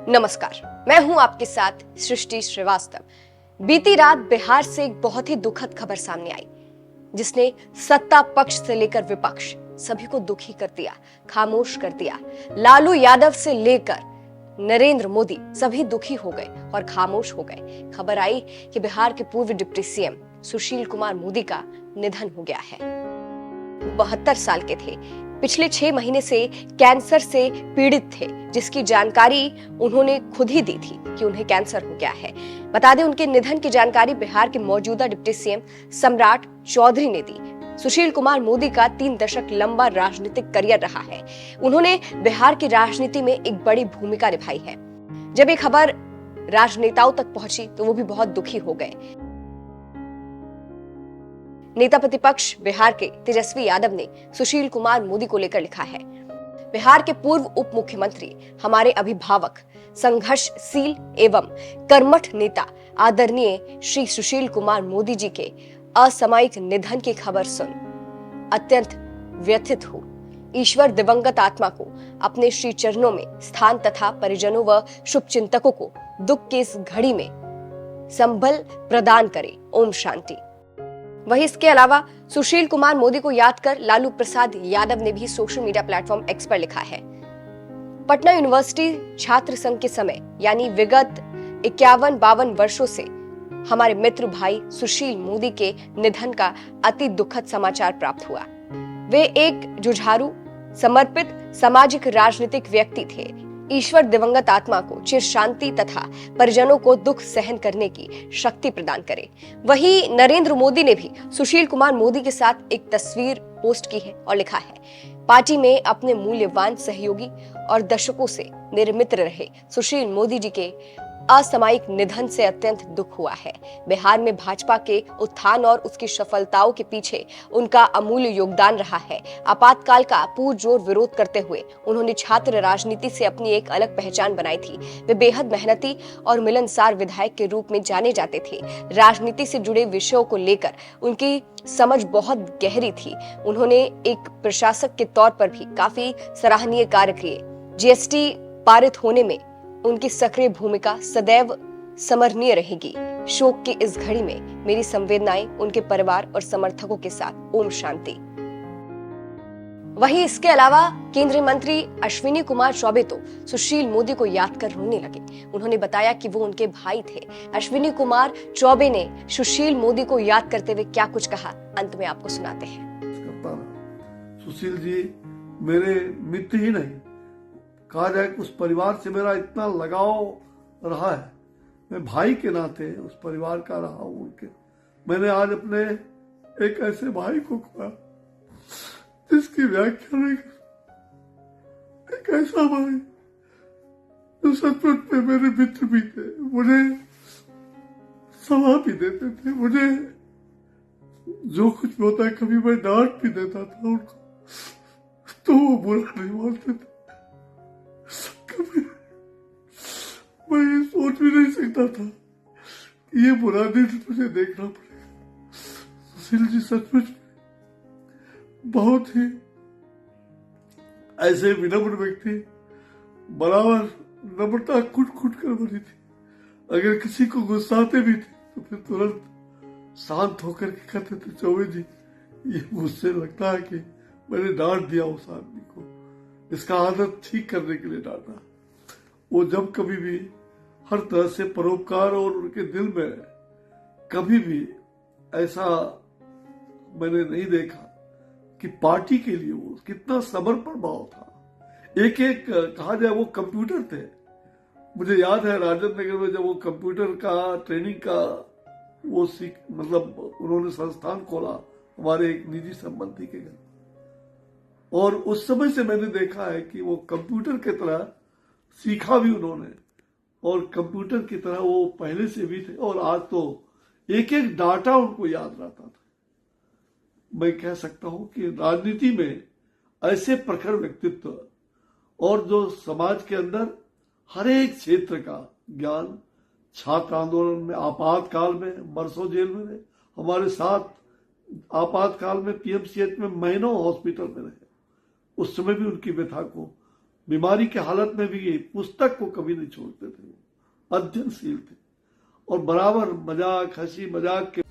नमस्कार, मैं हूं आपके साथ सृष्टि श्रीवास्तव। बीती रात बिहार से एक बहुत ही दुखद खबर सामने आई, जिसने सत्ता पक्ष से लेकर विपक्ष सभी को दुखी कर दिया, खामोश कर दिया। लालू यादव से लेकर नरेंद्र मोदी सभी दुखी हो गए और खामोश हो गए। खबर आई कि बिहार के पूर्व डिप्टी सीएम सुशील कुमार मोदी का निधन हो गया है। 72 साल के थे। पिछले 6 महीने से कैंसर से पीड़ित थे, जिसकी जानकारी उन्होंने खुद ही दी थी कि उन्हें कैंसर हो गया है। बता दें, उनके निधन की जानकारी बिहार के मौजूदा डिप्टी सीएम सम्राट चौधरी ने दी। सुशील कुमार मोदी का 3 दशक लंबा राजनीतिक करियर रहा है। उन्होंने बिहार की राजनीति में एक बड़ी भूमिका निभाई है। जब ये खबर राजनेताओं तक पहुंची तो वो भी बहुत दुखी हो गए। नेता प्रतिपक्ष बिहार के तेजस्वी यादव ने सुशील कुमार मोदी को लेकर लिखा है, बिहार के पूर्व उप मुख्यमंत्री, हमारे अभिभावक, संघर्षशील एवं कर्मठ नेता आदरणीय श्री सुशील कुमार मोदी जी के असामयिक निधन की खबर सुन अत्यंत व्यथित हूं। ईश्वर दिवंगत आत्मा को अपने श्री चरणों में स्थान तथा परिजनों व शुभचिंतकों को दुख की इस घड़ी में संबल प्रदान करे। ओम शांति। वहीं इसके अलावा सुशील कुमार मोदी को याद कर लालू प्रसाद यादव ने भी सोशल मीडिया प्लेटफॉर्म एक्स पर लिखा है, पटना यूनिवर्सिटी छात्र संघ के समय यानी विगत 51-52 वर्षों से हमारे मित्र भाई सुशील मोदी के निधन का अति दुखद समाचार प्राप्त हुआ। वे एक जुझारू, समर्पित सामाजिक राजनीतिक व्यक्ति थे। ईश्वर दिवंगत आत्मा को चिर शांति तथा परिजनों को दुख सहन करने की शक्ति प्रदान करे। वहीं नरेंद्र मोदी ने भी सुशील कुमार मोदी के साथ एक तस्वीर पोस्ट की है और लिखा है, पार्टी में अपने मूल्यवान सहयोगी और दशकों से मेरे मित्र रहे सुशील मोदी जी के असामयिक निधन से अत्यंत दुख हुआ है। बिहार में भाजपा के उत्थान और उसकी सफलताओं के पीछे उनका अमूल्य योगदान रहा है। आपातकाल का पुरजोर विरोध करते हुए उन्होंने छात्र राजनीति से अपनी एक अलग पहचान बनाई थी। वे बेहद मेहनती और मिलनसार विधायक के रूप में जाने जाते थे। राजनीति से जुड़े विषयों को लेकर उनकी समझ बहुत गहरी थी। उन्होंने एक प्रशासक के तौर पर भी काफी सराहनीय कार्य किए। जीएसटी पारित होने में उनकी सक्रिय भूमिका सदैव स्मरणीय रहेगी। शोक की इस घड़ी में मेरी संवेदनाएं उनके परिवार और समर्थकों के साथ। ओम शांति। वहीं इसके अलावा केंद्रीय मंत्री अश्विनी कुमार चौबे तो सुशील मोदी को याद कर रोने लगे। उन्होंने बताया कि वो उनके भाई थे। अश्विनी कुमार चौबे ने सुशील मोदी को याद करते हुए क्या कुछ कहा, अंत में आपको सुनाते हैं। सुशील जी मेरे मित्र ही नहीं, कहा जाए उस परिवार से मेरा इतना लगाव रहा है। मैं भाई के नाते उस परिवार का रहा हूं। उनके मैंने आज अपने एक ऐसे भाई को खोया जिसकी व्याख्या नहीं। एक ऐसा भाई जो सचमुच में मेरे मित्र भी थे, मुझे सलाह भी देते थे, मुझे जो कुछ भी होता है कभी मैं डांट भी देता था उनको, तो वो बुरा नहीं मानते थे। कभी मैं ये सोच भी नहीं सकता था कि ये बुरा दिन मुझे देखना पड़ेगा। सुशील जी सचमुच बहुत ही ऐसे विनम्र व्यक्ति, बराबर नम्रता कुट कुट कर भरी थी। अगर किसी को गुस्साते भी थे तो फिर तुरंत शांत होकर के कहते थे, चौबे जी ये मुझसे लगता है कि मैंने डांट दिया उस आदमी को, इसका आदत ठीक करने के लिए डांटा। वो जब कभी भी हर तरह से परोपकार, और उनके दिल में कभी भी ऐसा मैंने नहीं देखा कि पार्टी के लिए वो कितना समर्पण भाव था। एक एक कहा जाए वो कंप्यूटर थे। मुझे याद है राजेंद्र नगर में जब वो कंप्यूटर का ट्रेनिंग का वो मतलब उन्होंने संस्थान खोला हमारे एक निजी संबंधी के घर, और उस समय से मैंने देखा है कि वो कंप्यूटर की तरह सीखा भी उन्होंने, और कंप्यूटर की तरह वो पहले से भी थे। और आज तो एक एक डाटा उनको याद रहता था। मैं कह सकता हूं कि राजनीति में ऐसे प्रखर व्यक्तित्व, और जो समाज के अंदर हर एक क्षेत्र का ज्ञान, छात्र आंदोलन में, आपातकाल में बरसों जेल में रहे, हमारे साथ आपातकाल में पीएमसीएच में महीनों हॉस्पिटल में रहे। उस समय भी उनकी व्यथा को बीमारी के हालत में भी ये पुस्तक को कभी नहीं छोड़ते थे, वो अध्ययनशील थे और बराबर मजाक हंसी मजाक के